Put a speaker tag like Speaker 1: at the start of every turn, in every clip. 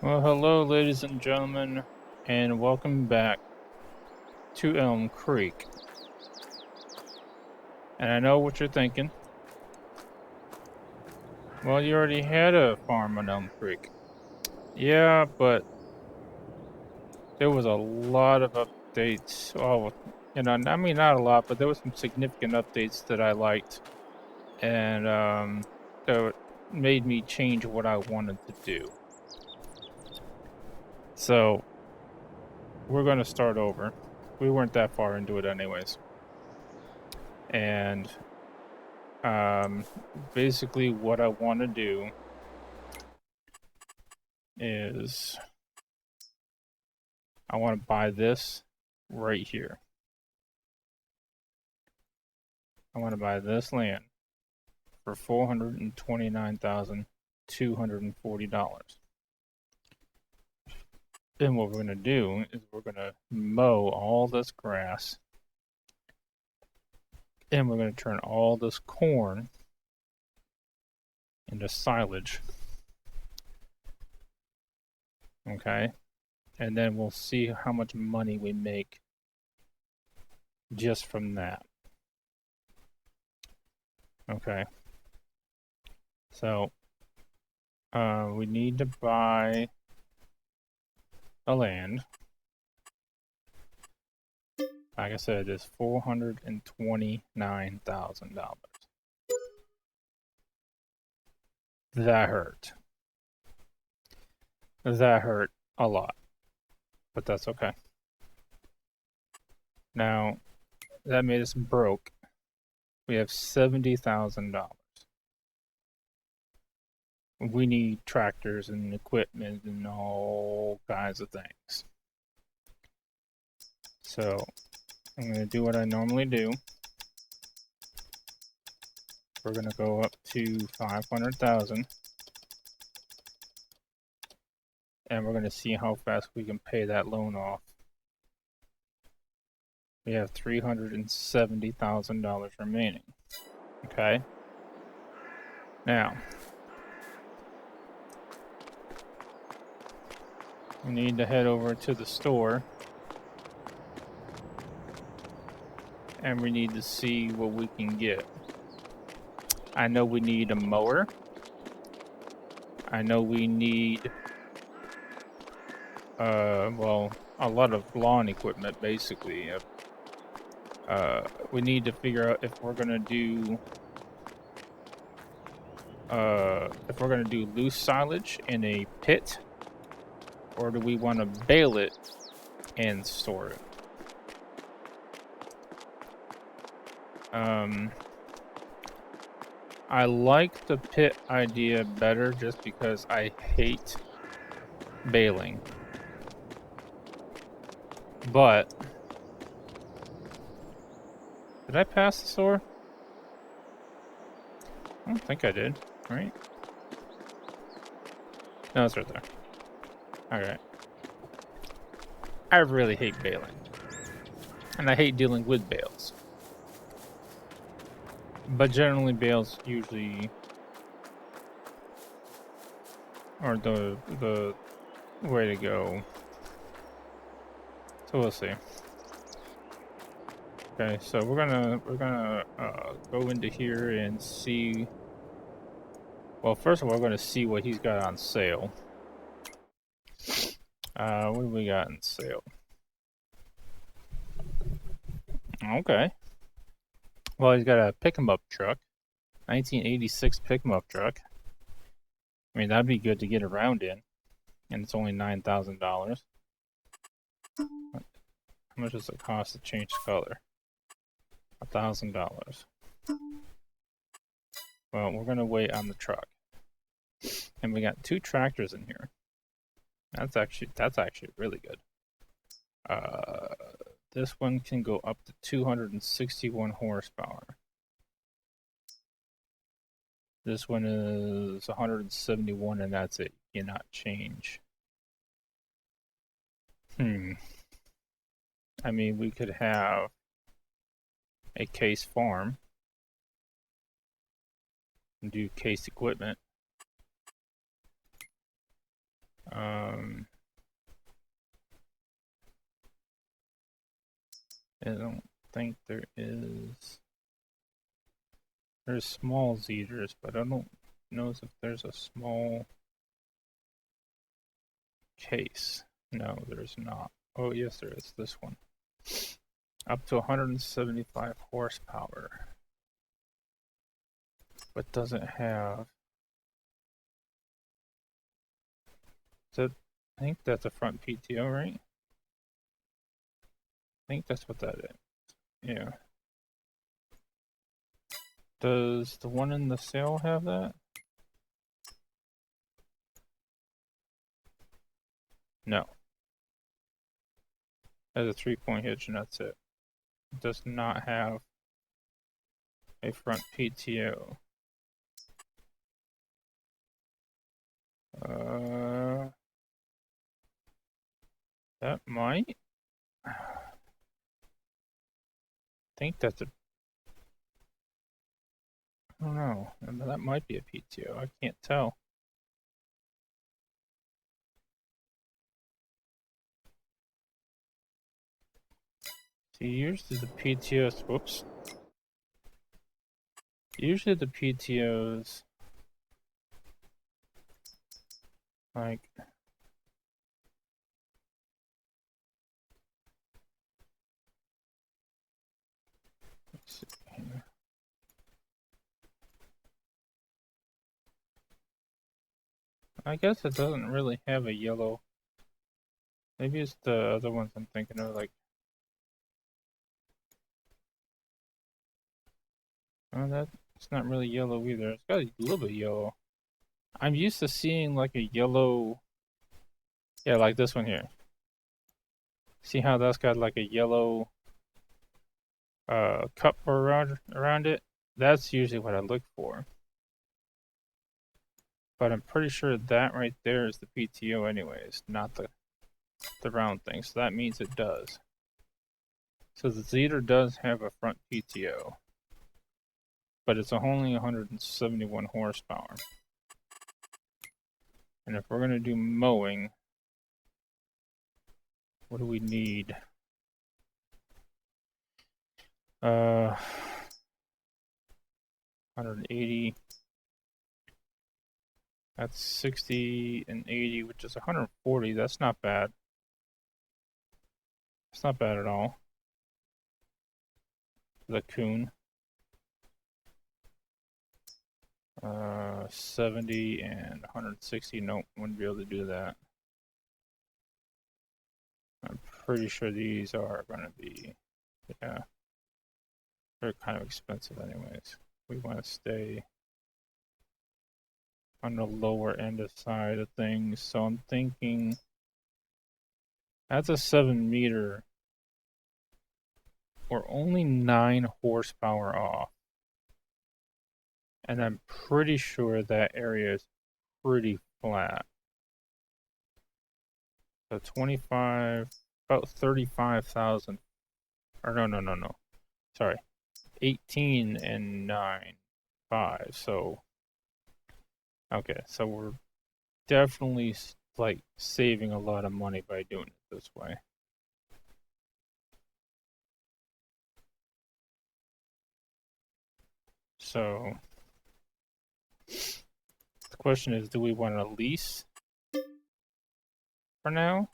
Speaker 1: Well, hello, ladies and gentlemen, and welcome back to Elm Creek. And I know what you're thinking. Well, you already had a farm on Elm Creek. Yeah, but there was a lot of updates. Oh, I mean, not a lot, but there was some significant updates that I liked, and that made me change what I wanted to do. So, we're going to start over. We weren't that far into it, anyways. And Um, basically, what I want to do is I want to buy this right here. I want to buy this land for $429,240. Then what we're going to do is we're going to mow all this grass and we're going to turn all this corn into silage. Okay? And then we'll see how much money we make just from that. Okay? So, we need to buy a land. Like I said, it's $429,000. That hurt. That hurt a lot, but that's okay. Now, that made us broke. We have $70,000. We need tractors and equipment and all kinds of things. So, I'm going to do what I normally do. We're going to go up to 500,000. And we're going to see how fast we can pay that loan off. We have $370,000 remaining. Okay. Now, we need to head over to the store and we need to see what we can get. I know we need a mower. I know we need, well, a lot of lawn equipment, basically. We need to figure out if we're gonna do, loose silage in a pit, or do we want to bale it and store it? I like the pit idea better just because I hate baling. But did I pass the store? I don't think I did, right? No, it's right there. Alright. I really hate baling. And I hate dealing with bales. But generally bales usually are the way to go. So we'll see. Okay, so we're gonna go into here and see. Well, first of all, we're gonna see what he's got on sale. What do we got on sale? Okay. Well, he's got a pick-em-up truck, 1986 pick-em-up truck. I mean, that'd be good to get around in, and it's only $9,000. How much does it cost to change color? $1,000. Well, we're gonna wait on the truck, and we got 2 tractors in here. That's actually really good. This one can go up to 261 horsepower. This one is 171, and that's it. You cannot change. I mean, we could have a case farm and do case equipment. I don't think there is. There's small Zeters, but I don't know if there's a small case. No, there's not. Oh, yes, there is. This one. Up to 175 horsepower. But doesn't have. So I think that's a front PTO, right? I think that's what that is. Yeah. Does the one in the sale have that? No. It has a 3-point hitch and that's it. It does not have a front PTO. That might. I think that's a. I don't know. That might be a PTO. I can't tell. See, usually the PTOs. Whoops. Usually the PTOs. Like. Let's see here. I guess it doesn't really have a yellow. Maybe it's the other ones I'm thinking of, like. Oh, that's not really yellow either. It's got a little bit yellow. I'm used to seeing like a yellow. Yeah, like this one here. See how that's got like a yellow cup around it? That's usually what I look for. But I'm pretty sure that right there is the PTO anyways, not the round thing. So that means it does. So the Zeter does have a front PTO. But it's only 171 horsepower. And if we're going to do mowing, what do we need? 180. That's 60 and 80, which is 140. That's not bad. It's not bad at all. The Coon. 70 and 160. Nope, wouldn't be able to do that. I'm pretty sure these are going to be, yeah, they're kind of expensive anyways. We want to stay on the lower end of side of things. So I'm thinking that's a 7 meter. We're only 9 horsepower off. And I'm pretty sure that area is pretty flat. So 25, about 35,000. Or no. Sorry. 18 and 9, 5. So, okay. So we're definitely like saving a lot of money by doing it this way. So the question is, do we want to lease for now?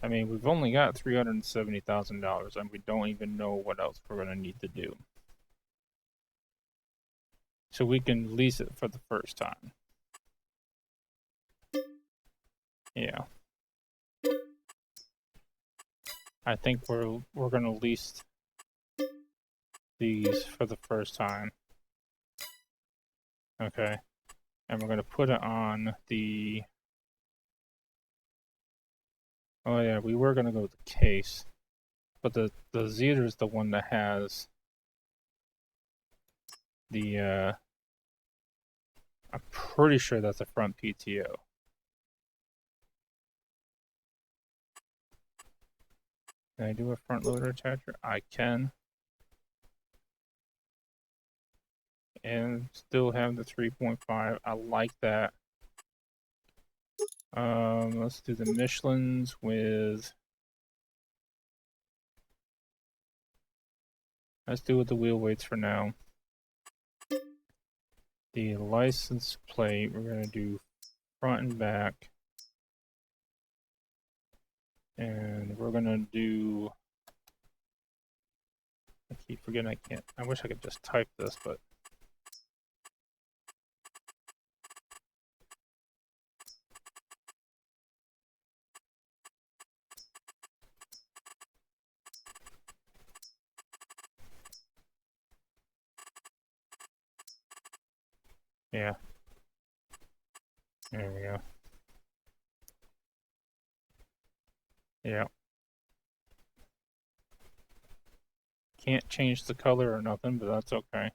Speaker 1: I mean, we've only got $370,000 and we don't even know what else we're going to need to do. So we can lease it for the first time. Yeah. I think we're going to lease these for the first time. Okay. And we're going to put it on the... Oh yeah, we were going to go with the case. But the Zeter is the one that has the... I'm pretty sure that's a front PTO. Can I do a front loader attacher? I can. And still have the 3.5. I like that. Let's do the Michelins with. Let's do with the wheel weights for now. The license plate, we're gonna do front and back. And we're gonna do. I keep forgetting I can't. I wish I could just type this, but. Yeah. There we go. Yeah. Can't change the color or nothing, but that's okay.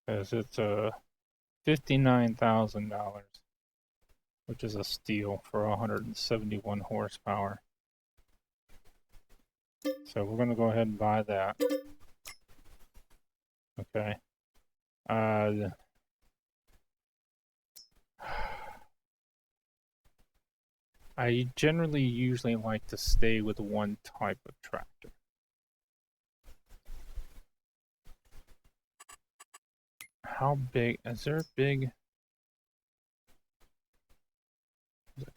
Speaker 1: Because it's $59,000, which is a steal for 171 horsepower. So we're going to go ahead and buy that. Okay. I generally usually like to stay with one type of tractor. How big? Is there a big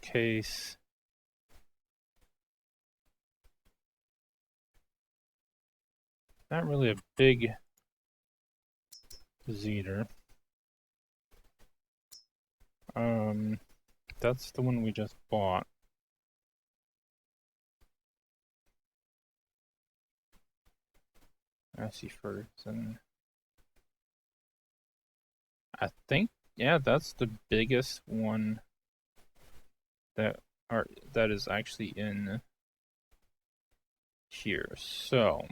Speaker 1: case? Not really a big Zeter. That's the one we just bought. I see Ferguson. I think, yeah, that's the biggest one that is actually in here. So,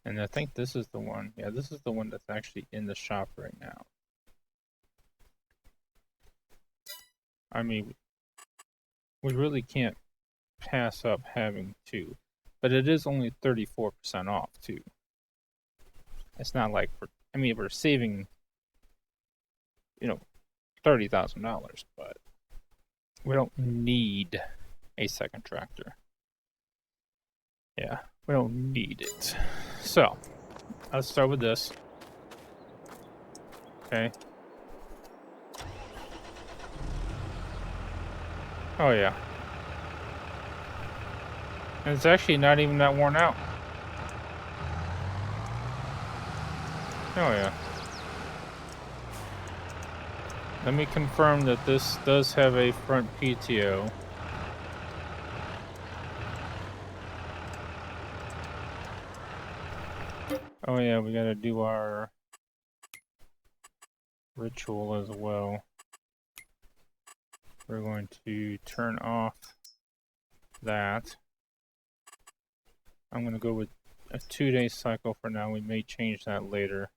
Speaker 1: and I think this is the one. Yeah, this is the one that's actually in the shop right now. I mean, we really can't pass up having two, but it is only 34% off too. It's not like we're saving, $30,000, but we don't need a second tractor. Yeah, we don't need it. So, let's start with this. Okay. Oh yeah. And it's actually not even that worn out. Oh yeah. Let me confirm that this does have a front PTO. Oh yeah, we gotta do our ritual as well. We're going to turn off that. I'm gonna go with a 2-day cycle for now. We may change that later.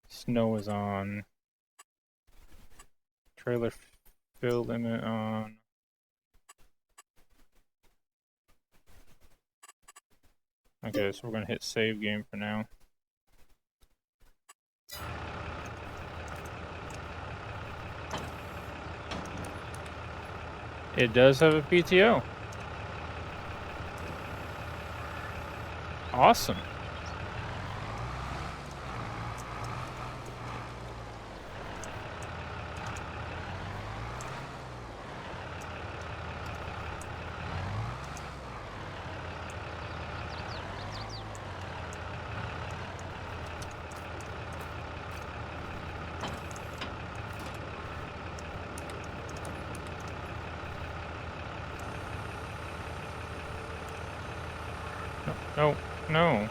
Speaker 1: Snow is on. Trailer fill limit on. Okay, so we're gonna hit save game for now. It does have a PTO. Awesome. No, no.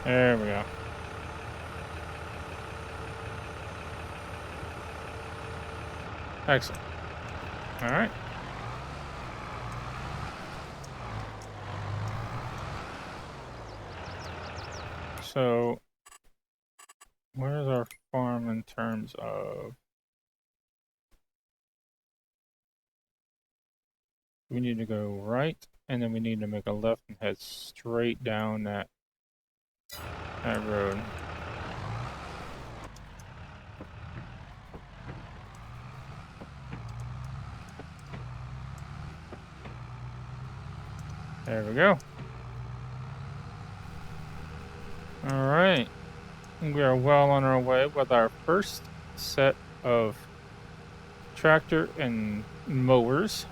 Speaker 1: There we go. Excellent. All right. So, where's our farm in terms of... We need to go right, and then we need to make a left and head straight down that that road. There we go. All right. We are well on our way with our first set of tractor and mowers.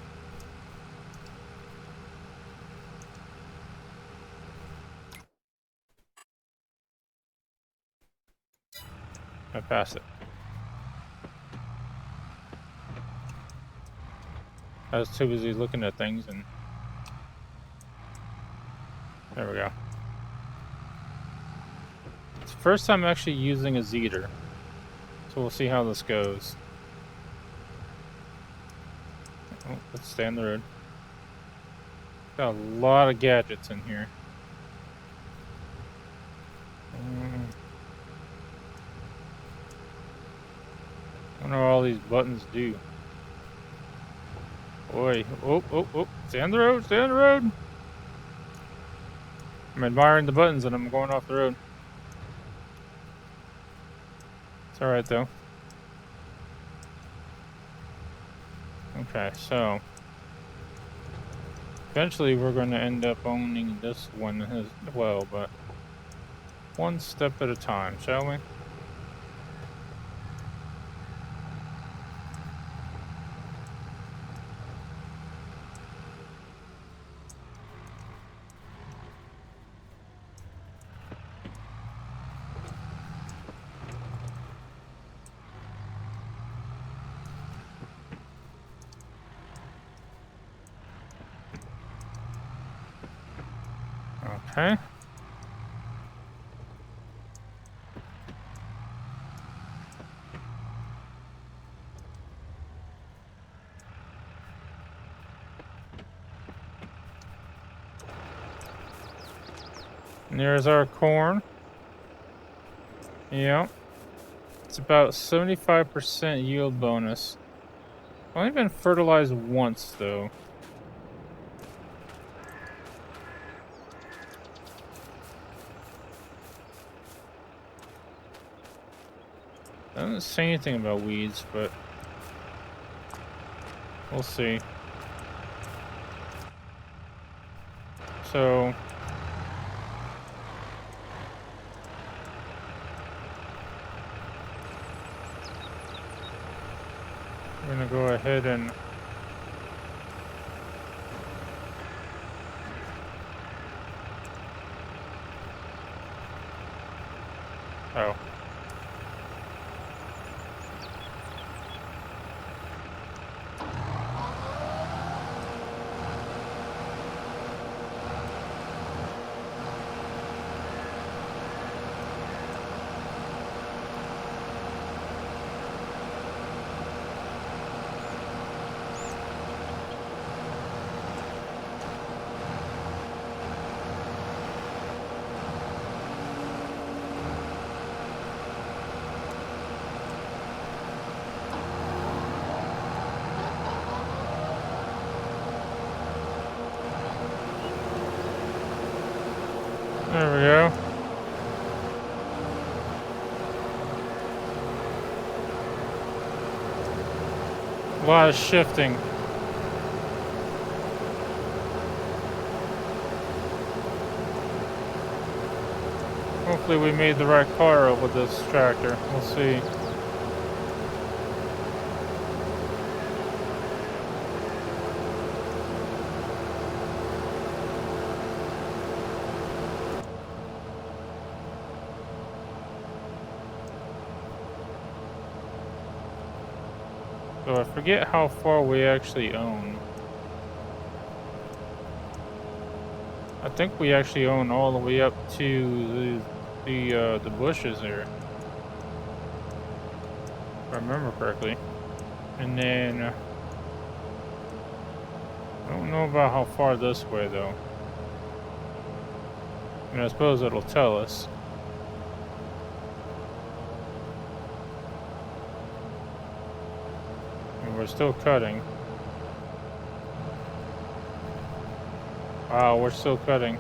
Speaker 1: I passed it. I was too busy looking at things, and there we go. It's the first time actually using a Zeter, so we'll see how this goes. Oh, let's stay on the road. Got a lot of gadgets in here. I wonder what all these buttons do. Boy, oh, stay on the road, stay on the road! I'm admiring the buttons and I'm going off the road. It's alright though. Okay, so eventually we're going to end up owning this one as well, but one step at a time, shall we? Okay. And there's our corn. Yeah. It's about 75% yield bonus. Only been fertilized once though. Doesn't say anything about weeds, but we'll see. So we're gonna go ahead and oh. There we go. A lot of shifting. Hopefully we made the right car with this tractor. We'll see. So I forget how far we actually own. I think we actually own all the way up to the bushes there, if I remember correctly. And then I don't know about how far this way though. And I suppose it'll tell us. And we're still cutting. Wow, we're still cutting.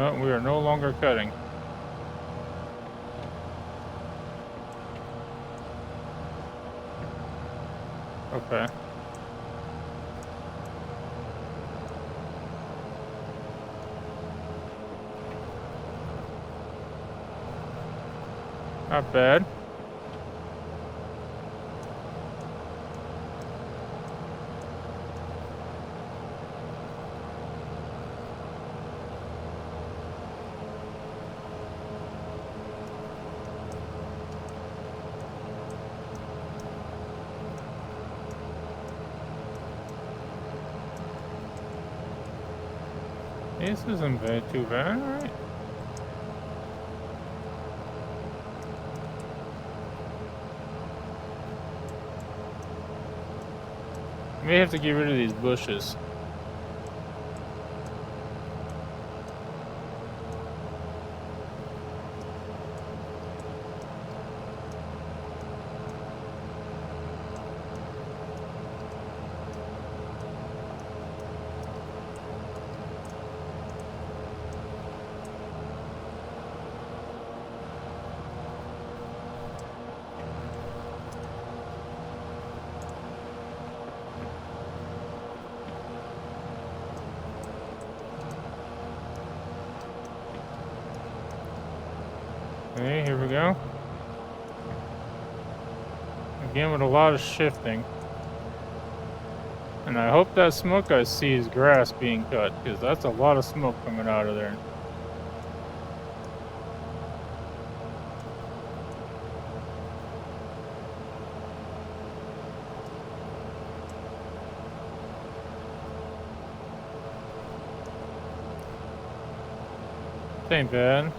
Speaker 1: Oh, we are no longer cutting. Okay. Not bad. This isn't too bad, alright. May have to get rid of these bushes. Okay, here we go. Again with a lot of shifting. And I hope that smoke I see is grass being cut, because that's a lot of smoke coming out of there. This ain't bad.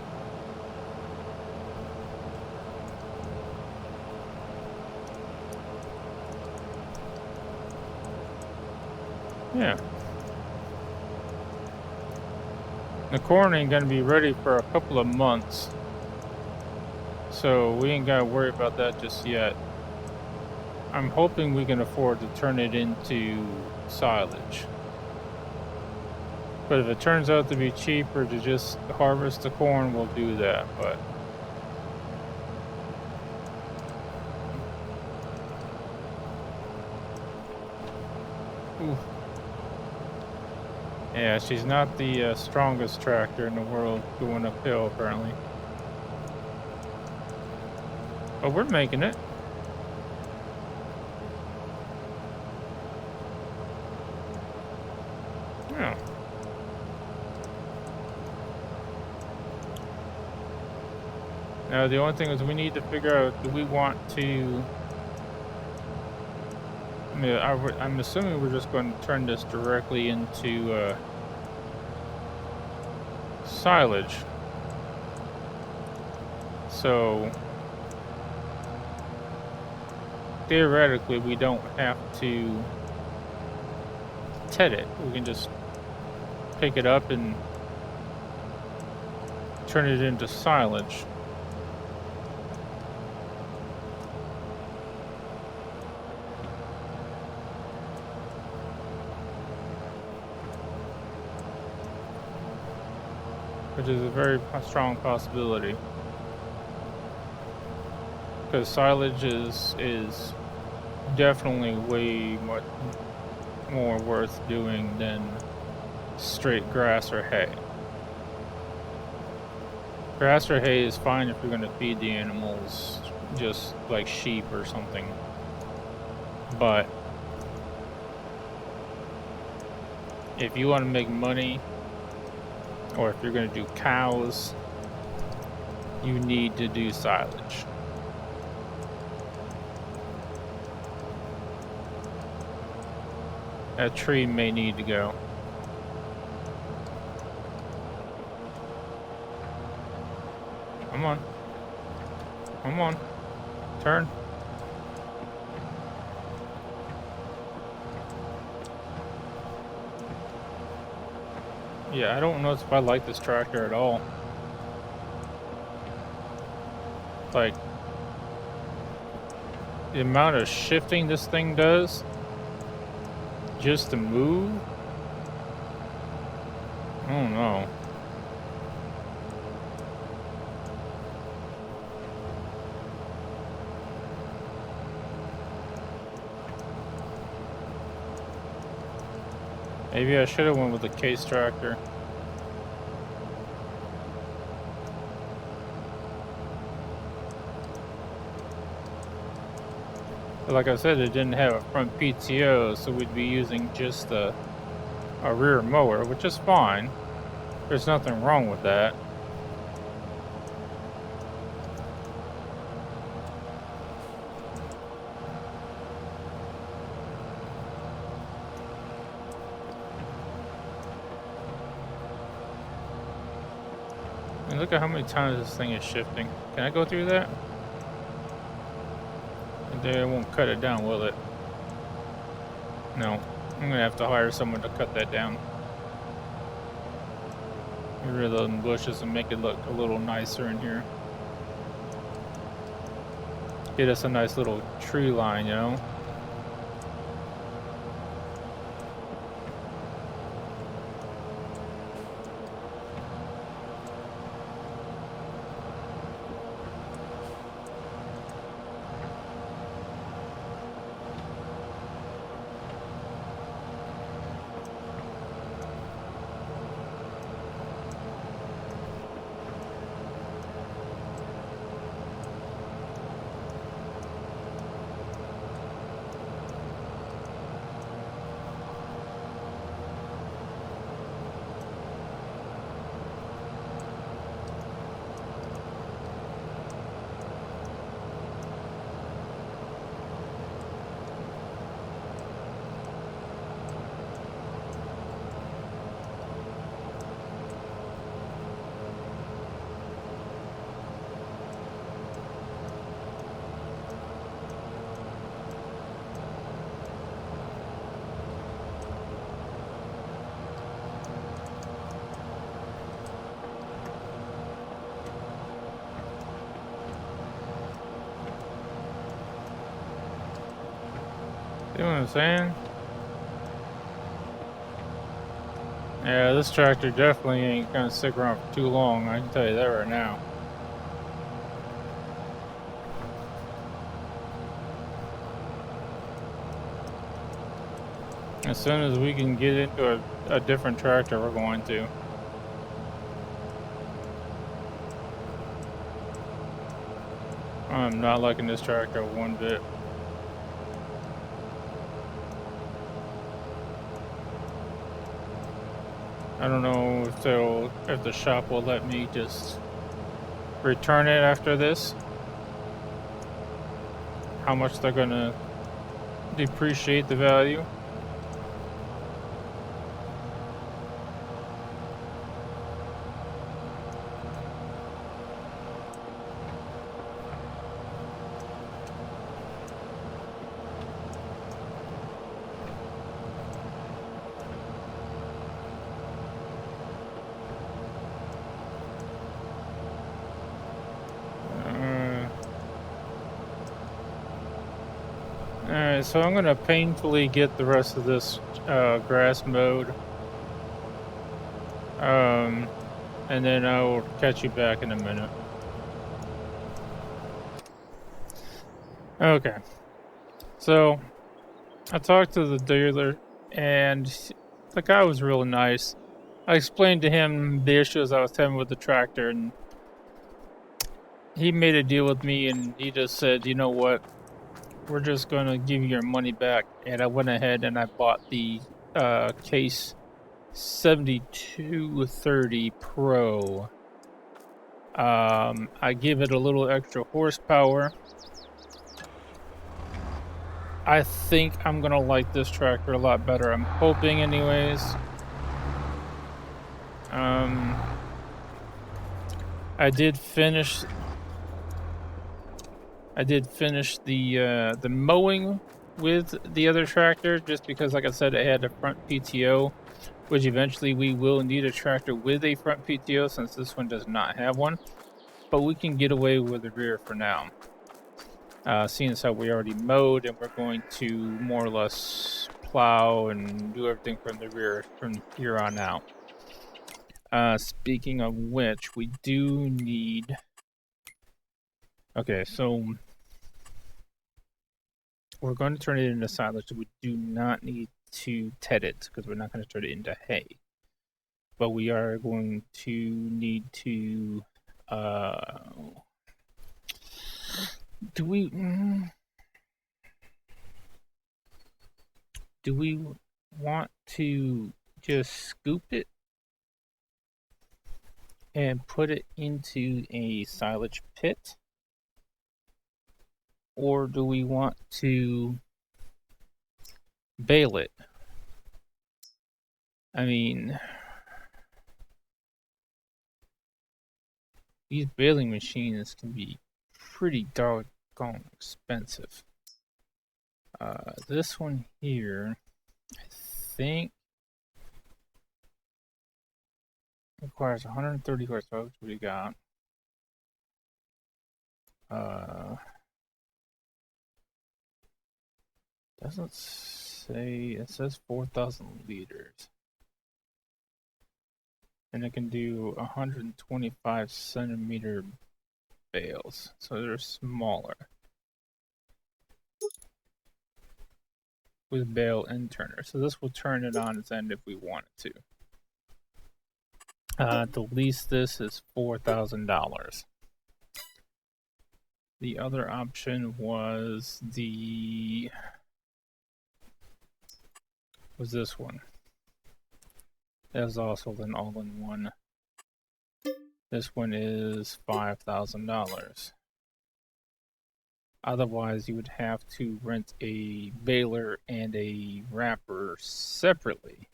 Speaker 1: Yeah. The corn ain't gonna be ready for a couple of months. So we ain't gotta worry about that just yet. I'm hoping we can afford to turn it into silage. But if it turns out to be cheaper to just harvest the corn, we'll do that, but... Oof. Yeah, she's not the strongest tractor in the world going uphill, apparently. But we're making it. Yeah. Now, the only thing is we need to figure out, do we want to... I'm assuming we're just going to turn this directly into silage. So, theoretically, we don't have to ted it. We can just pick it up and turn it into silage. Which is a very strong possibility. Because silage is definitely way much more worth doing than straight grass or hay. Grass or hay is fine if you're going to feed the animals, just like sheep or something. But if you want to make money, or if you're going to do cows, you need to do silage. That tree may need to go. Come on. Come on. Turn. Yeah, I don't know if I like this tractor at all. Like, the amount of shifting this thing does just to move. I don't know. Maybe I should have went with the case tractor. But like I said, it didn't have a front PTO, so we'd be using just a rear mower, which is fine. There's nothing wrong with that. And look at how many times this thing is shifting. Can I go through that? And then it won't cut it down, will it? No. I'm gonna have to hire someone to cut that down. Get rid of those bushes and make it look a little nicer in here. Get us a nice little tree line, you know? You know what I'm saying? Yeah, this tractor definitely ain't gonna stick around for too long, I can tell you that right now. As soon as we can get into a different tractor, we're going to. I'm not liking this tractor one bit. I don't know if the shop will let me just return it after this. How much they're gonna depreciate the value. Alright, so I'm gonna painfully get the rest of this grass mowed. And then I will catch you back in a minute. Okay. So, I talked to the dealer, and the guy was real nice. I explained to him the issues I was having with the tractor, and he made a deal with me, and he just said, you know what, we're just going to give you your money back. And I went ahead and I bought the Case 7230 Pro. I give it a little extra horsepower. I think I'm gonna like this tractor a lot better. I'm hoping, anyways. I did finish the mowing with the other tractor, just because, like I said, it had a front PTO, which eventually we will need a tractor with a front PTO since this one does not have one. But we can get away with the rear for now. Seeing as how we already mowed, and we're going to more or less plow and do everything from the rear from here on out. Speaking of which, we do need... Okay, so we're going to turn it into silage. So we do not need to ted it because we're not going to turn it into hay. But we are going to need to. Do we? Do we want to just scoop it and put it into a silage pit? Or do we want to bale it? I mean, these baling machines can be pretty doggone expensive. This one here, I think, requires 130 horsepower, which we got. Doesn't say, it says 4,000 liters. And it can do 125 centimeter bales, so they're smaller. With bale and turner. So this will turn it on its end if we want it to. To lease this is $4,000. The other option was this one. That was also an all-in-one. This one is $5,000. Otherwise, you would have to rent a baler and a wrapper separately,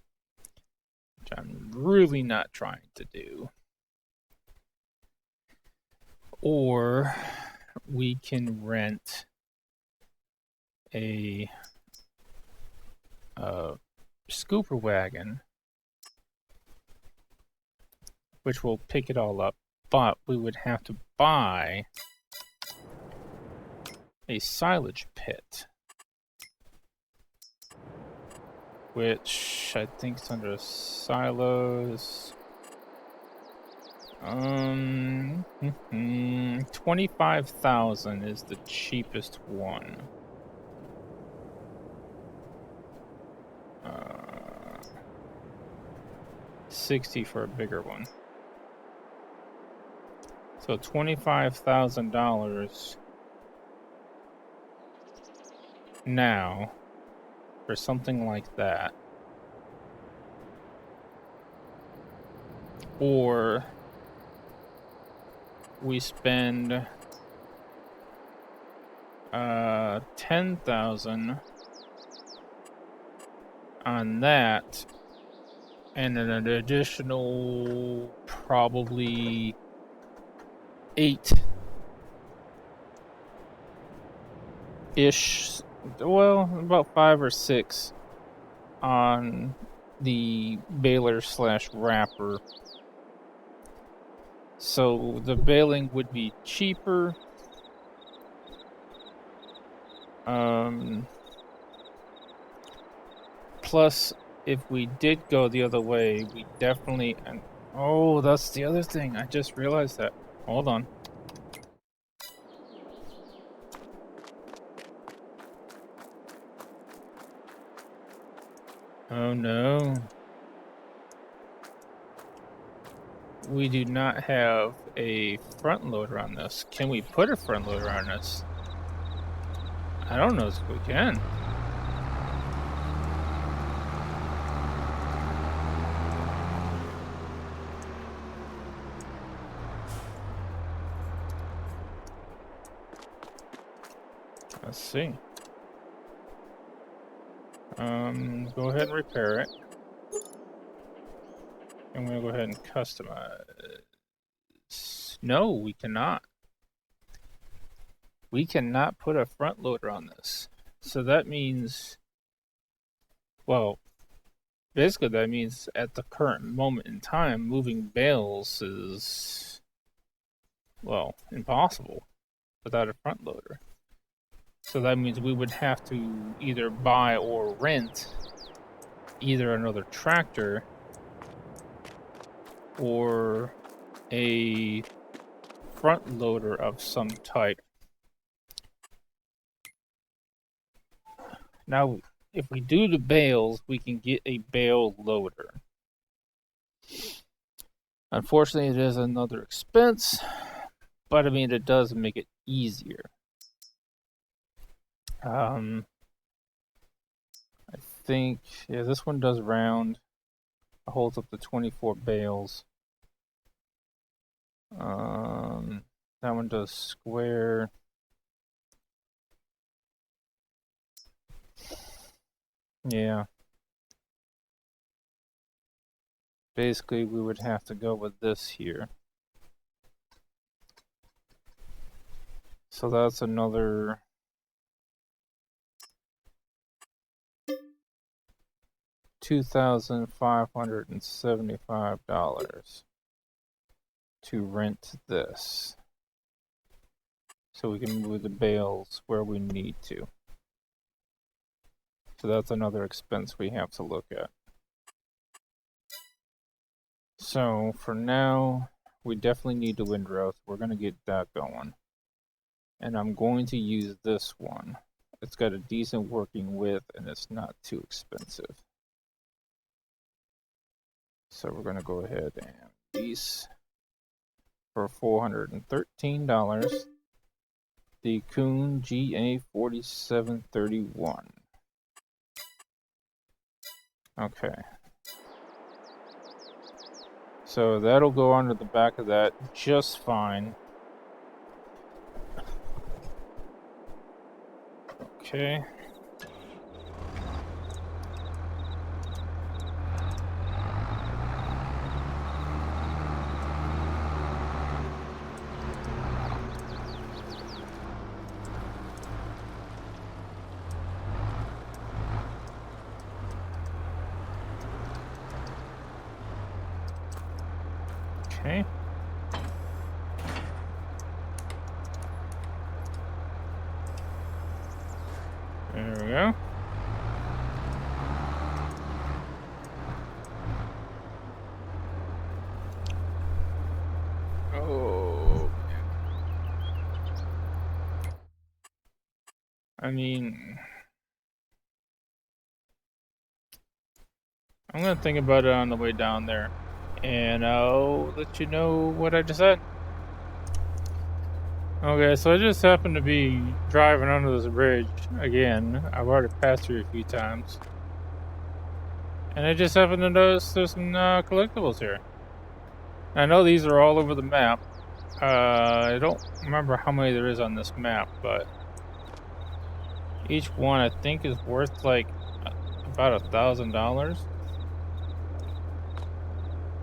Speaker 1: which I'm really not trying to do. Or we can rent a scooper wagon, which will pick it all up, but we would have to buy a silage pit, which I think is under silos. 25,000 is the cheapest one. 60 for a bigger one. So $25,000 now for something like that. Or we spend 10,000 on that, and an additional probably 8-ish, well, about 5 or 6 on the baler / wrapper. So the baling would be cheaper. Plus, if we did go the other way, we definitely... Oh, that's the other thing. I just realized that. Hold on. Oh no. We do not have a front loader on this. Can we put a front loader on this? I don't know if we can. Let's see. Go ahead and repair it. I'm gonna go ahead and customize. No, we cannot. We cannot put a front loader on this. So that means, well, basically that means at the current moment in time, moving bales is, well, impossible without a front loader. So that means we would have to either buy or rent either another tractor or a front loader of some type. Now, if we do the bales, we can get a bale loader. Unfortunately, it is another expense, but I mean, it does make it easier. I think, yeah, this one does round. It holds up to 24 bales. That one does square. Yeah. Basically, we would have to go with this here. So that's another $2,575 to rent this. So we can move the bales where we need to. So that's another expense we have to look at. So for now, we definitely need the windrow. We're going to get that going. And I'm going to use this one. It's got a decent working width and it's not too expensive. So we're going to go ahead and lease for $413 the Kuhn GA4731. Okay. So that'll go under the back of that just fine. Okay. Okay. There we go. Oh. I mean, I'm gonna think about it on the way down there. And I'll let you know what I decided. Okay, so I just happened to be driving under this bridge again. I've already passed through a few times. And I just happened to notice there's some collectibles here. I know these are all over the map. I don't remember how many there is on this map, but each one I think is worth like about $1,000.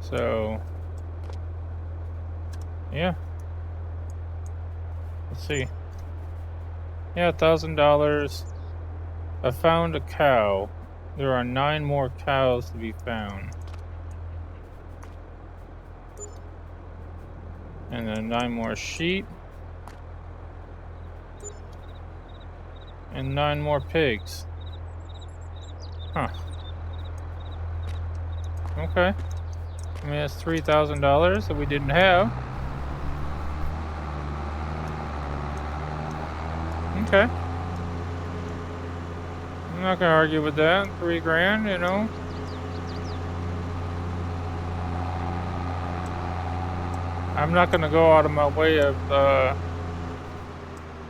Speaker 1: So, yeah. Let's see. Yeah, $1,000. I found a cow. There are 9 more cows to be found. And then 9 more sheep. And 9 more pigs. Huh. Okay. I mean, that's $3,000 that we didn't have. Okay. I'm not gonna argue with that. 3 grand, you know. I'm not gonna go out of my way of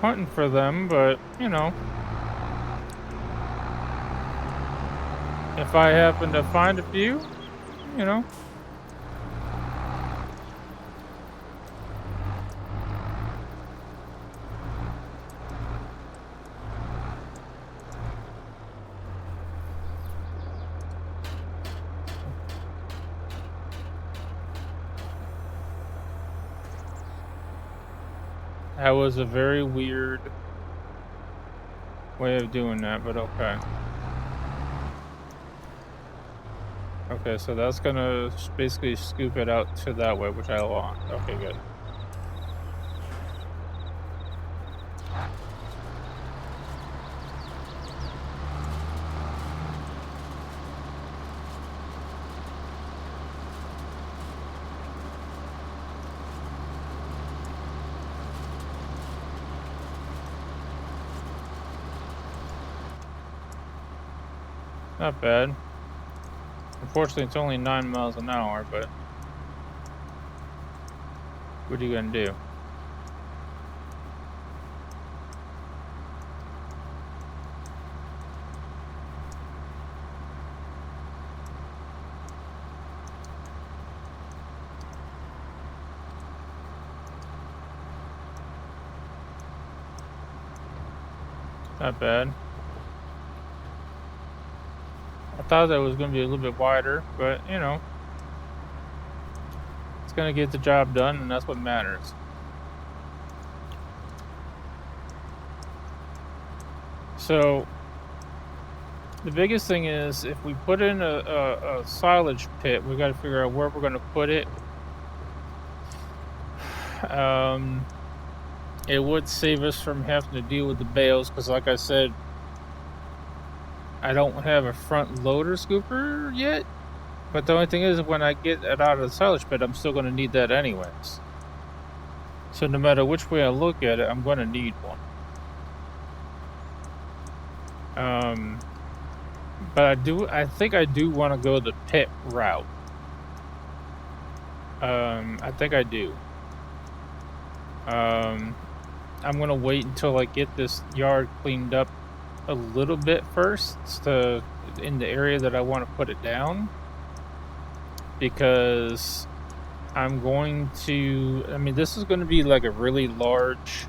Speaker 1: hunting for them, but you know, if I happen to find a few, you know. That was a very weird way of doing that, but okay. Okay, so that's gonna basically scoop it out to that way, which I want. Okay, good. Not bad. Unfortunately, it's only 9 miles an hour, but what are you gonna do? Not bad. I thought that was gonna be a little bit wider, but you know, it's gonna get the job done, and that's what matters. So the biggest thing is if we put in a silage pit, we got to figure out where we're going to put it. It would save us from having to deal with the bales because, like I said, I don't have a front loader scooper yet. But the only thing is, when I get it out of the silage pit, I'm still going to need that anyways. So no matter which way I look at it, I'm going to need one. But I think I do want to go the pit route. I think I do. I'm gonna wait until I get this yard cleaned up a little bit first in the area that I want to put it down, because I'm going to, I mean, this is going to be like a really large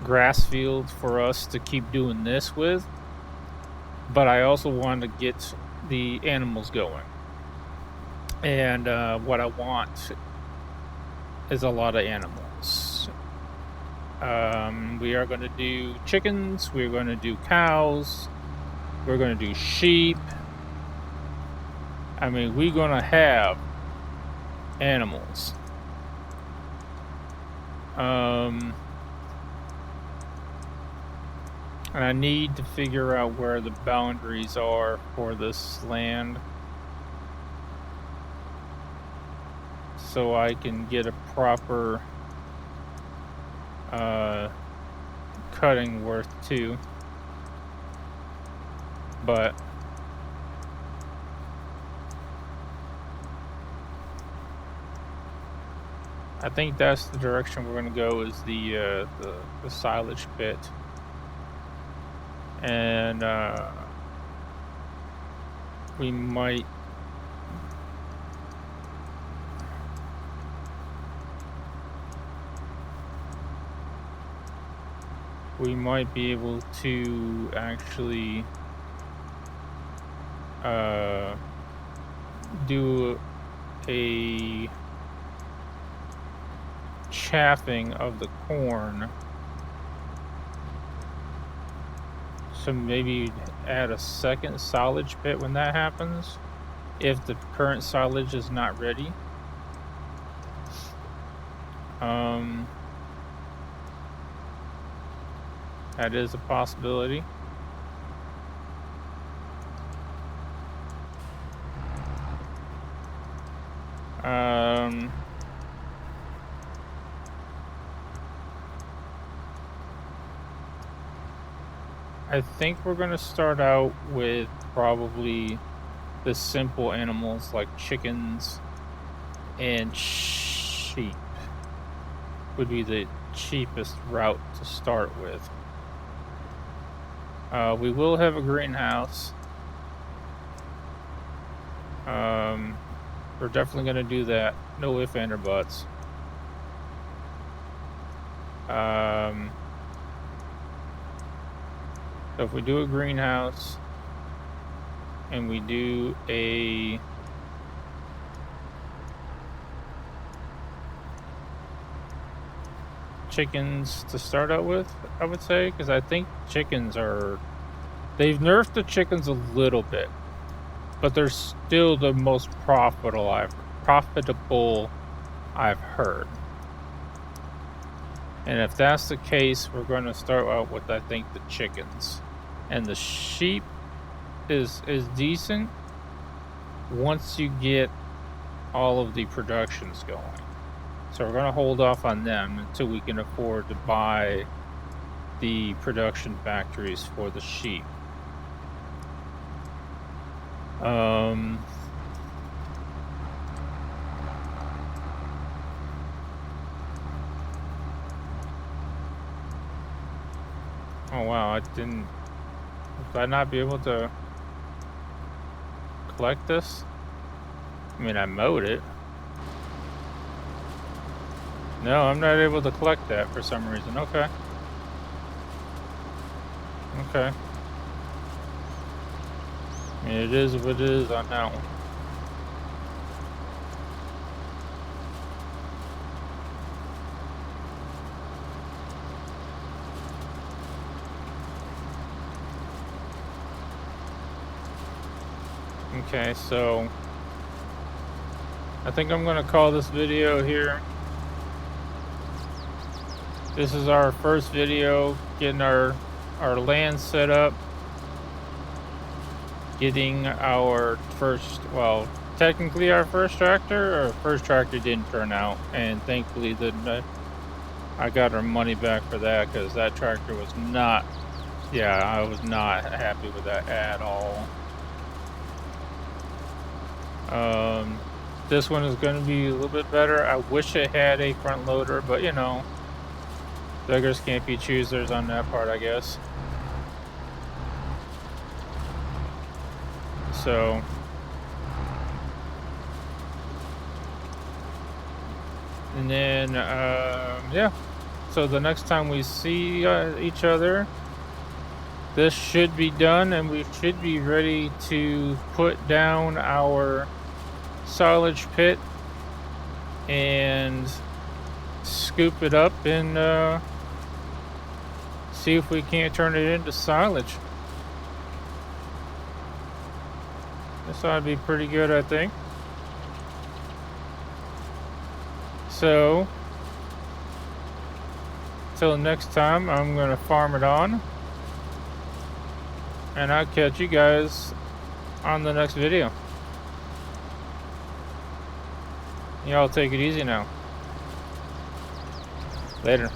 Speaker 1: grass field for us to keep doing this with, but I also want to get the animals going. And what I want is a lot of animals. We are going to do chickens, we're going to do cows, we're going to do sheep. I mean, we're going to have animals. And I need to figure out where the boundaries are for this land, so I can get a proper cutting worth too. But I think that's the direction we're going to go, is the silage pit. And we might be able to actually do a chaffing of the corn. So maybe add a second silage pit when that happens, if the current silage is not ready. That is a possibility. I think we're going to start out with probably the simple animals like chickens and sheep would be the cheapest route to start with. We will have a greenhouse. We're definitely going to do that. No ifs, ands, or buts. So if we do a greenhouse and we do a chickens to start out with, I would say, because I think chickens they've nerfed the chickens a little bit, but they're still the most profitable I've heard. And if that's the case, we're going to start out with, I think, the chickens. And the sheep is decent once you get all of the productions going. So we're going to hold off on them until we can afford to buy the production factories for the sheep. Um, oh wow, would I not be able to collect this? I mean, I mowed it. No, I'm not able to collect that for some reason. Okay. Okay. I mean, it is what it is on that one. Okay, so I think I'm gonna call this video here. This is our first video getting our land set up, getting our first, well, technically our first tractor. Our first tractor didn't turn out, and thankfully I got our money back for that, because that tractor was not, yeah, I was not happy with that at all. This one is going to be a little bit better. I wish it had a front loader, but you know, beggars can't be choosers on that part, I guess. So, and then, yeah. So the next time we see each other, this should be done, and we should be ready to put down our silage pit and scoop it up and see if we can't turn it into silage. This ought to be pretty good, I think. So, till next time, I'm going to farm it on, and I'll catch you guys on the next video. Y'all take it easy now. Later.